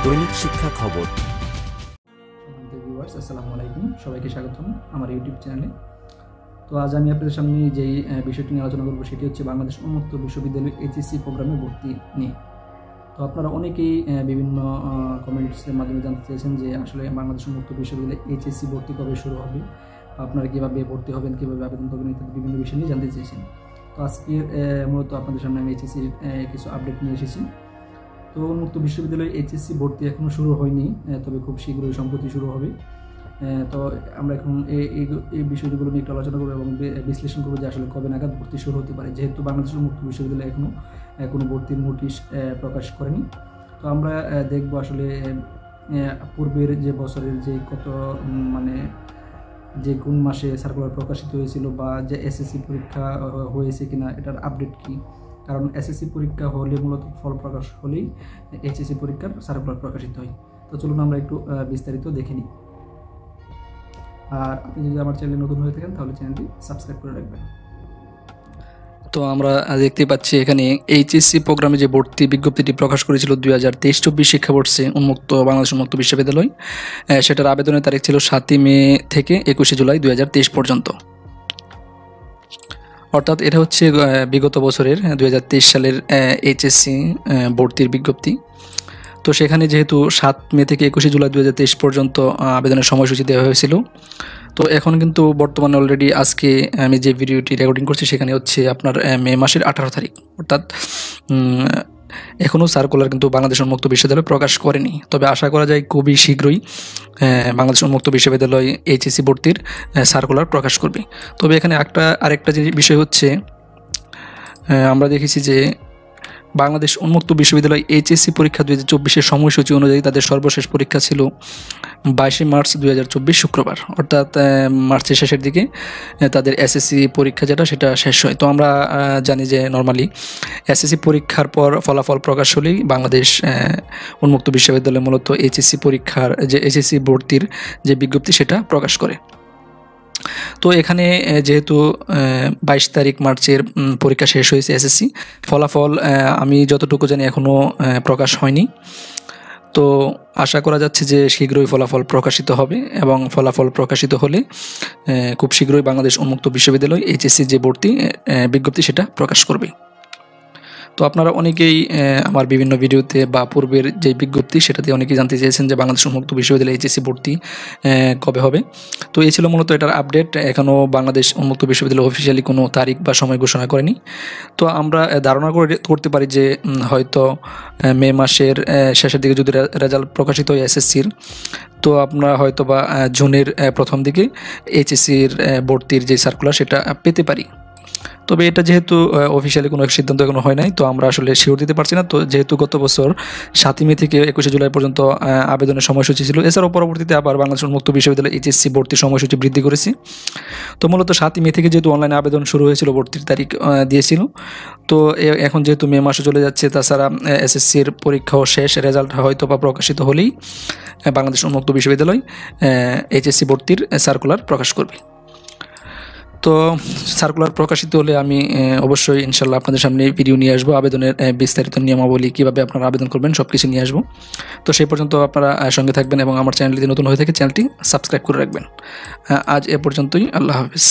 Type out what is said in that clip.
দৈনিক শিক্ষা খবর। আসসালামু আলাইকুম, সবাইকে স্বাগতম আমার ইউটিউব চ্যানেলে। তো আজ আমি আপনাদের সামনে যেই বিষয়টি নিয়ে আলোচনা করবো সেটি হচ্ছে বাংলাদেশ উন্মুক্ত বিশ্ববিদ্যালয় এইচএসসি প্রোগ্রামে ভর্তি নিয়ে। তো আপনারা অনেকেই বিভিন্ন কমেন্টসের মাধ্যমে জানতে চেয়েছেন যে আসলে বাংলাদেশ উন্মুক্ত বিশ্ববিদ্যালয়ে এইচএসসি ভর্তি কবে শুরু হবে, আপনারা কীভাবে ভর্তি হবেন, কীভাবে আবেদন করবেন ইত্যাদি বিভিন্ন বিষয় নিয়ে জানতে চেয়েছেন। তো আজকে মূলত আপনাদের সামনে আমি এইচএসসির কিছু আপডেট নিয়ে এসেছি। তো উন্মুক্ত বিশ্ববিদ্যালয়ে এইচএসসি ভর্তি এখনও শুরু হয়নি, তবে খুব শীঘ্রই সম্প্রতি শুরু হবে। তো আমরা এখন এই বিষয়গুলো নিয়ে একটু আলোচনা করবো এবং বিশ্লেষণ করবো যে আসলে কবে নাগাদ ভর্তি শুরু হতে পারে, যেহেতু বাংলাদেশ উন্মুক্ত বিশ্ববিদ্যালয় এখনও কোনো ভর্তির নোটিশ প্রকাশ করেনি। তো আমরা দেখব আসলে পূর্বের যে বছরের যে যে কোন মাসে সার্কুলার প্রকাশিত হয়েছিল বা যে এসএসসি পরীক্ষা হয়েছে কিনা এটার আপডেট কী। কারণ এসএসসি পরীক্ষা হলে মূলত ফল প্রকাশ হলেই এইচএসসি পরীক্ষার সার্কুলার প্রকাশিত হয়। তো চলুন আমরা একটু বিস্তারিত দেখে নিই। আর আপনি যদি আমার চ্যানেলে নতুন হয়ে থাকেন তাহলে চ্যানেলটি সাবস্ক্রাইব করে রাখবেন। তো আমরা দেখতে পাচ্ছি এখানে এইচএসসি প্রোগ্রামে যে ভর্তি বিজ্ঞপ্তিটি প্রকাশ করেছিল 2023-24 শিক্ষাবর্ষে বাংলাদেশ উন্মুক্ত বিশ্ববিদ্যালয়, সেটার আবেদনের তারিখ ছিল 7 মে থেকে 21 জুলাই 2023 পর্যন্ত। অর্থাৎ এটা হচ্ছে বিগত বছরের 2023 সালের এইচএসসি ভর্তির বিজ্ঞপ্তি। তো সেখানে যেহেতু 7 মে থেকে 21 জুলাই 2023 পর্যন্ত আবেদনের সময়সূচি দেওয়া হয়েছিল, তো এখন কিন্তু বর্তমানে অলরেডি আজকে আমি যে ভিডিওটি রেকর্ডিং করছি সেখানে হচ্ছে আপনার মে মাসের 18 তারিখ, অর্থাৎ এখনও সার্কুলার কিন্তু বাংলাদেশ উন্মুক্ত বিশ্ববিদ্যালয় প্রকাশ করেনি। তবে আশা করা যায় খুবই শীঘ্রই বাংলাদেশ উন্মুক্ত বিশ্ববিদ্যালয় এইচএসসি ভর্তির সার্কুলার প্রকাশ করবে। তবে এখানে আরেকটা যে বিষয় হচ্ছে, আমরা দেখেছি যে বাংলাদেশ উন্মুক্ত বিশ্ববিদ্যালয় এইচএসসি পরীক্ষা 2024-এর সময়সূচি অনুযায়ী তাদের সর্বশেষ পরীক্ষা ছিল 22 মার্চ 2024 শুক্রবার, অর্থাৎ মার্চের শেষের দিকে তাদের এসএসসি পরীক্ষা সেটা শেষ হয়। তো আমরা জানি যে নর্মালি এসএসসি পরীক্ষার পর ফলাফল প্রকাশ হলেই বাংলাদেশ উন্মুক্ত বিশ্ববিদ্যালয় মূলত এইচএসসি পরীক্ষার যে এইচএসসি ভর্তির যে বিজ্ঞপ্তি সেটা প্রকাশ করে। তো এখানে যেহেতু 22 তারিখ মার্চের পরীক্ষা শেষ হয়েছে এসএসসি, ফলাফল আমি যতটুকু জানি এখনও প্রকাশ হয়নি। তো আশা করা যাচ্ছে যে শীঘ্রই ফলাফল প্রকাশিত হবে এবং ফলাফল প্রকাশিত হলে খুব শীঘ্রই বাংলাদেশ উন্মুক্ত বিশ্ববিদ্যালয় এইচএসসি যে ভর্তি বিজ্ঞপ্তি সেটা প্রকাশ করবে। তো আপনারা অনেকেই আমার বিভিন্ন ভিডিওতে বা পূর্বের যে বিজ্ঞপ্তি সেটাতে অনেকেই জানতে চেয়েছেন যে বাংলাদেশ উন্মুক্ত বিশ্ববিদ্যালয় এইচএসসি ভর্তি কবে হবে। তো এই ছিল মূলত এটার আপডেট। এখনও বাংলাদেশ উন্মুক্ত বিশ্ববিদ্যালয় অফিসিয়ালি কোনো তারিখ বা সময় ঘোষণা করেনি। তো আমরা ধারণা করতে পারি যে হয়তো মে মাসের শেষের দিকে যদি রেজাল্ট প্রকাশিত হয় এসএসসির, তো আমরা হয়তো বা জুনের প্রথম দিকে এইচএসসির ভর্তির যে সার্কুলার সেটা পেতে পারি। তবে এটা যেহেতু অফিসিয়ালি কোনো সিদ্ধান্ত এখনো হয় নাই, তো আমরা আসলে শিওর দিতে পারছি না। তো যেহেতু গত বছর 7 মে থেকে 21 জুলাই পর্যন্ত আবেদনের সময়সূচি ছিল, এছাড়াও পরবর্তীতে আবার বাংলাদেশ উন্মুক্ত বিশ্ববিদ্যালয় এইচএসসি ভর্তির সময়সূচি বৃদ্ধি করেছি। তো মূলত 7 মে থেকে যেহেতু অনলাইনে আবেদন শুরু হয়েছিল, ভর্তির তারিখ দিয়েছিল, তো এখন যেহেতু মে মাসে চলে যাচ্ছে, তাছাড়া এসএসসির পরীক্ষাও শেষ, রেজাল্ট হয়তো বা প্রকাশিত হলেই বাংলাদেশ উন্মুক্ত বিশ্ববিদ্যালয় এইচএসসি ভর্তির সার্কুলার প্রকাশ করবে। তো সার্কুলার প্রকাশিত হলে আমি অবশ্যই ইনশাল্লাহ আপনাদের সামনে ভিডিও নিয়ে আসবো, আবেদনের বিস্তারিত নিয়মাবলী, কীভাবে আপনারা আবেদন করবেন সব কিছু নিয়ে আসবো। তো সেই পর্যন্ত আপনারা সঙ্গে থাকবেন এবং আমার চ্যানেলটি নতুন হয়ে থাকে চ্যানেলটি সাবস্ক্রাইব করে রাখবেন। আজ এ পর্যন্তই, আল্লাহ হাফিজ।